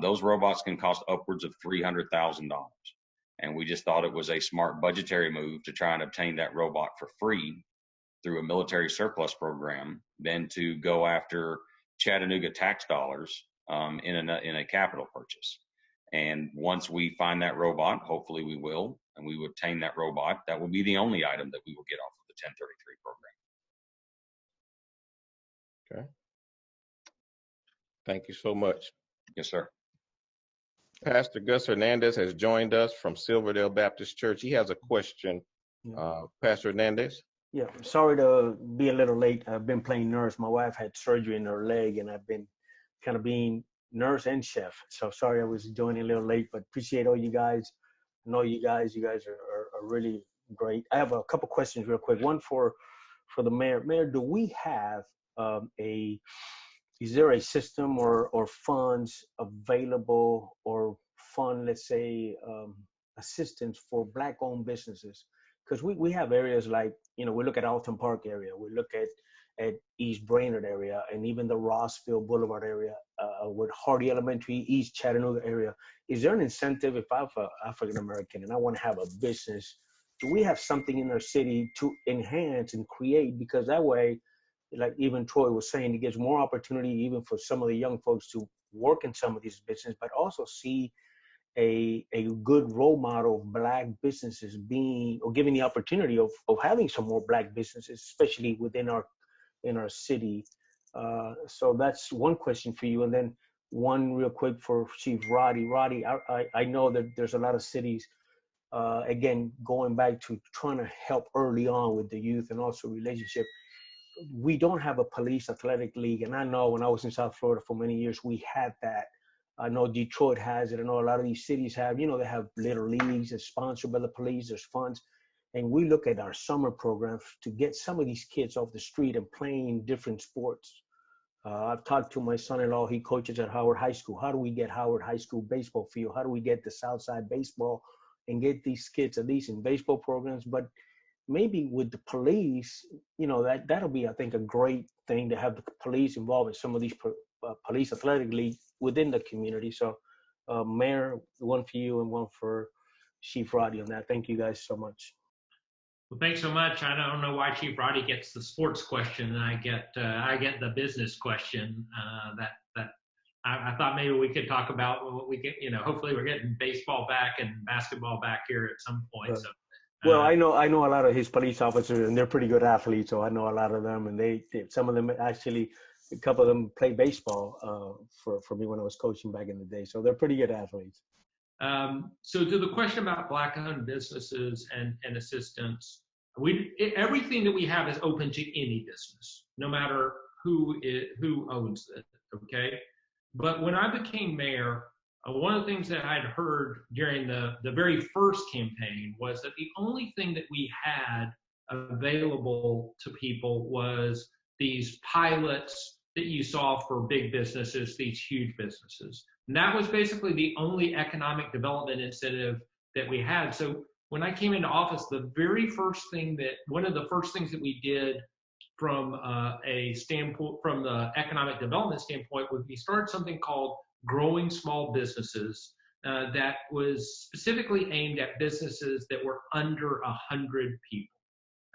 Those robots can cost upwards of $300,000. And we just thought it was a smart budgetary move to try and obtain that robot for free through a military surplus program than to go after Chattanooga tax dollars in a capital purchase. And once we find that robot, hopefully we will, and we would obtain that robot, that will be the only item that we will get off of the 1033 program. Okay. Thank you so much. Yes, sir. Pastor Gus Hernandez has joined us from Silverdale Baptist Church. He has a question. Pastor Hernandez? Yeah, sorry to be a little late. I've been playing nurse. My wife had surgery in her leg, and I've been kind of being nurse and chef. So sorry I was joining a little late, but appreciate all you guys. I know you guys are really great. I have a couple questions real quick. One for the mayor. Mayor, do we have is there a system or funds available or fund, let's say, assistance for Black-owned businesses? Because we have areas like, we look at Alton Park area, we look at East Brainerd area, and even the Rossville Boulevard area, with Hardy Elementary, East Chattanooga area. Is there an incentive if I'm African American and I want to have a business? Do we have something in our city to enhance and create? Because that way, like even Troy was saying, it gives more opportunity even for some of the young folks to work in some of these businesses, but also see a good role model of Black businesses giving the opportunity of having some more Black businesses, especially within in our city. So that's one question for you. And then one real quick for Chief Roddy. Roddy, I know that there's a lot of cities, again, going back to trying to help early on with the youth and also relationship. We don't have a police athletic league. And I know when I was in South Florida for many years, we had that. I know Detroit has it. I know a lot of these cities have, they have little leagues that's sponsored by the police. There's funds. And we look at our summer programs to get some of these kids off the street and playing different sports. I've talked to my son-in-law. He coaches at Howard High School. How do we get Howard High School baseball field? How do we get the Southside baseball and get these kids at least in baseball programs? But maybe with the police, that'll be, I think, a great thing to have the police involved in some of these police athletic leagues within the community. So, Mayor, one for you and one for Chief Roddy on that. Thank you guys so much. Well, thanks so much. I don't know why Chief Roddy gets the sports question and I get the business question. That I thought maybe we could talk about what we get. Hopefully we're getting baseball back and basketball back here at some point. Right. So. Well, I know a lot of his police officers, and they're pretty good athletes. So I know a lot of them, and some of them actually, a couple of them play baseball for me when I was coaching back in the day. So they're pretty good athletes. So to the question about Black-owned businesses and assistance, everything that we have is open to any business, no matter who owns it. Okay, but when I became mayor, one of the things that I'd heard during the very first campaign was that the only thing that we had available to people was these pilots that you saw for big businesses, these huge businesses. And that was basically the only economic development incentive that we had. So when I came into office, one of the first things that we did from from the economic development standpoint was we started something called Growing Small Businesses that was specifically aimed at businesses that were under 100 people.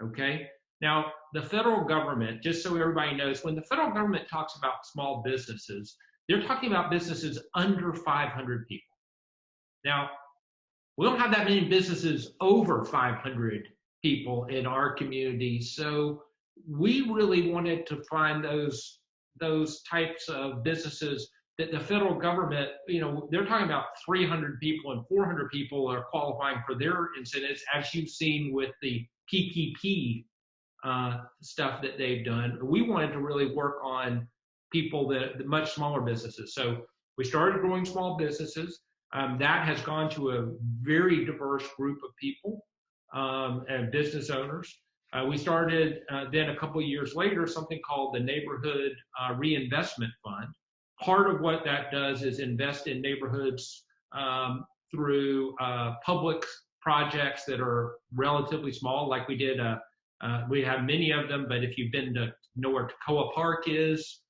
Okay. Now, the federal government, just so everybody knows, when the federal government talks about small businesses, they're talking about businesses under 500 people. Now, we don't have that many businesses over 500 people in our community, so we really wanted to find those types of businesses that the federal government, they're talking about 300 people and 400 people are qualifying for their incentives, as you've seen with the PPP stuff that they've done. We wanted to really work on people that much smaller businesses. So we started growing small businesses. That has gone to a very diverse group of people and business owners. We started then a couple of years later something called the Neighborhood Reinvestment Fund. Part of what that does is invest in neighborhoods through public projects that are relatively small, like we did. We have many of them, but if you've been to know where Toccoa Park is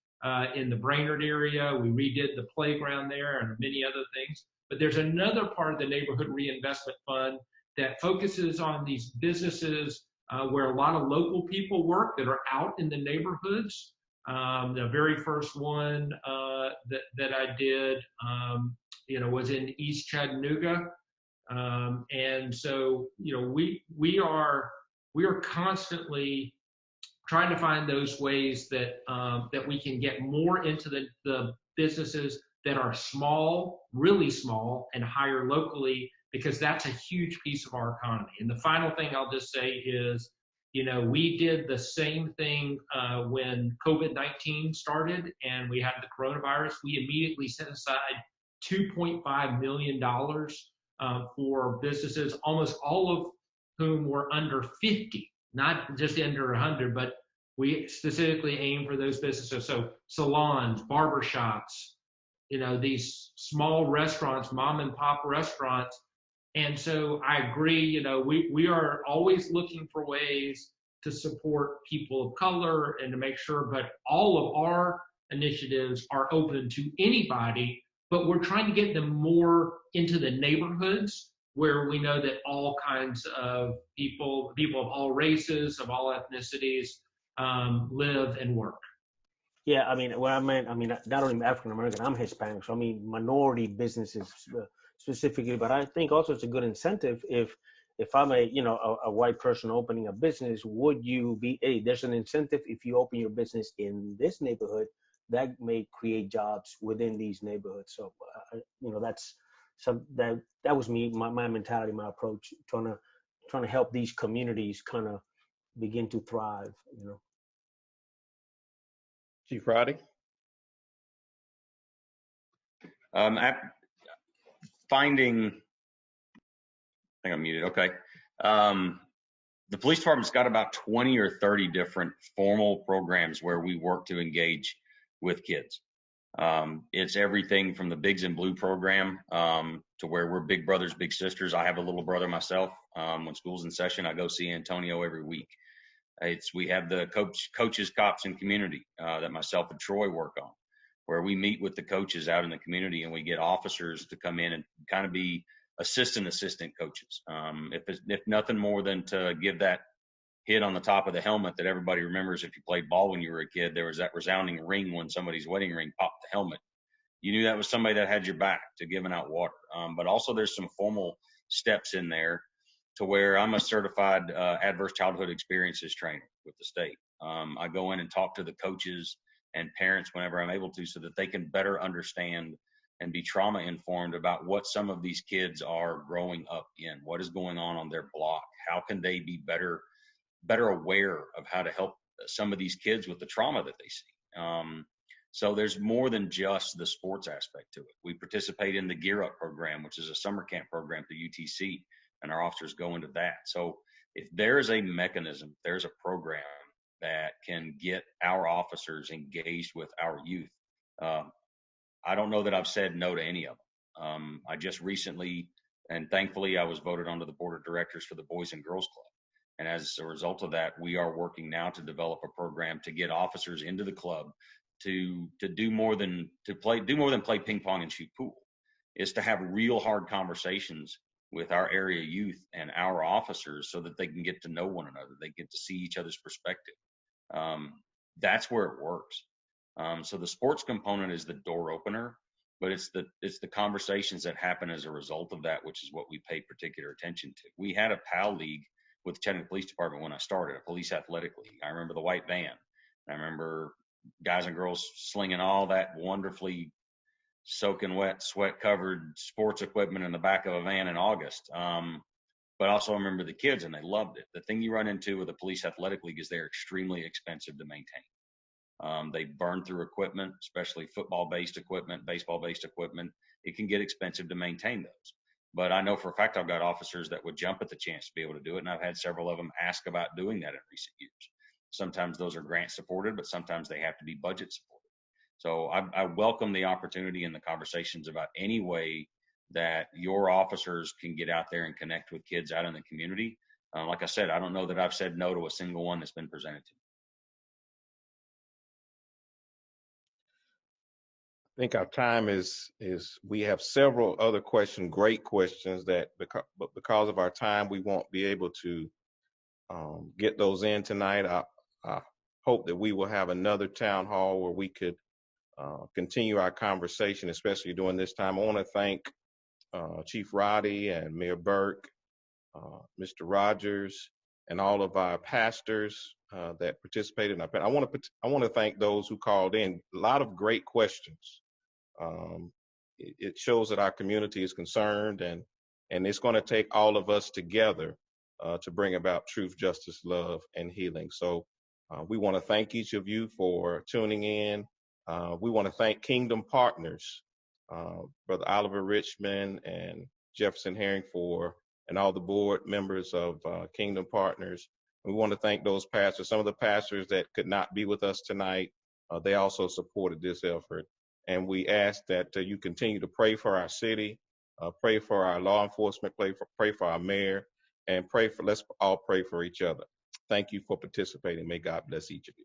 in the Brainerd area, we redid the playground there and many other things. But there's another part of the Neighborhood Reinvestment Fund that focuses on these businesses where a lot of local people work that are out in the neighborhoods. The very first one that I did, was in East Chattanooga. And so, we are constantly trying to find those ways that that we can get more into the businesses that are small, really small, and hire locally, because that's a huge piece of our economy. And the final thing I'll just say is, we did the same thing when COVID-19 started and we had the coronavirus. We immediately set aside $2.5 million for businesses, almost all of whom were under 50, not just under 100, but we specifically aim for those businesses. So salons, barbershops, these small restaurants, mom and pop restaurants. And so I agree, we are always looking for ways to support people of color and to make sure, but all of our initiatives are open to anybody, but we're trying to get them more into the neighborhoods where we know that all kinds of people of all races, of all ethnicities, live and work. Yeah, what I meant, not only African American, I'm Hispanic, so minority businesses specifically, but I think also it's a good incentive if I'm a white person opening a business, would you be, there's an incentive if you open your business in this neighborhood that may create jobs within these neighborhoods. So, that's that was my mentality, my approach, trying to help these communities kind of begin to thrive, Chief Roddy? I think I'm muted. Okay. The police department's got about 20 or 30 different formal programs where we work to engage with kids. It's everything from the Bigs in Blue program to where we're big brothers, big sisters. I have a little brother myself. When school's in session, I go see Antonio every week. We have the coaches, cops, and community that myself and Troy work on, where we meet with the coaches out in the community and we get officers to come in and kind of be assistant coaches. If nothing more than to give that hit on the top of the helmet that everybody remembers if you played ball when you were a kid. There was that resounding ring when somebody's wedding ring popped the helmet. You knew that was somebody that had your back to giving out water. But also there's some formal steps in there to where I'm a certified adverse childhood experiences trainer with the state. I go in and talk to the coaches and parents whenever I'm able to, so that they can better understand and be trauma informed about what some of these kids are growing up in, what is going on their block, how can they be better aware of how to help some of these kids with the trauma that they see. So there's more than just the sports aspect to it. We participate in the Gear Up program, which is a summer camp program through UTC, and our officers go into that. So if there's a mechanism, there's a program that can get our officers engaged with our youth, I don't know that I've said no to any of them. I just recently, and thankfully, I was voted onto the board of directors for the Boys and Girls Club. And as a result of that, we are working now to develop a program to get officers into the club to do more than play ping pong and shoot pool. is to have real hard conversations with our area youth and our officers so that they can get to know one another. They get to see each other's perspective. That's where it works. So the sports component is the door opener, but it's the conversations that happen as a result of that, which is what we pay particular attention to. We had a PAL league with the Chattanooga Police Department when I started, a police athletic league. I remember the white van. I remember guys and girls slinging all that wonderfully soaking wet, sweat covered sports equipment in the back of a van in August. But also I remember the kids, and they loved it. The thing you run into with a police athletic league is they're extremely expensive to maintain. They burn through equipment, especially football-based equipment, baseball-based equipment. It can get expensive to maintain those. But I know for a fact I've got officers that would jump at the chance to be able to do it, and I've had several of them ask about doing that in recent years. Sometimes those are grant supported, but sometimes they have to be budget supported. So I welcome the opportunity and the conversations about any way that your officers can get out there and connect with kids out in the community. Like I said, I don't know that I've said no to a single one that's been presented to me. I think our time is we have several other questions, great questions but because of our time, we won't be able to get those in tonight. I hope that we will have another town hall where we could continue our conversation, especially during this time. I want to thank Chief Roddy and Mayor Berke, Mr. Rogers, and all of our pastors that participated in our panel. I want to thank those who called in. A lot of great questions. It shows that our community is concerned, and it's going to take all of us together to bring about truth, justice, love, and healing. So we want to thank each of you for tuning in. We want to thank Kingdom Partners, Brother Oliver Richmond and Jefferson Herring and all the board members of Kingdom Partners. And we want to thank those pastors. Some of the pastors that could not be with us tonight, they also supported this effort. And we ask that you continue to pray for our city, pray for our law enforcement, pray for our mayor, and let's all pray for each other. Thank you for participating. May God bless each of you.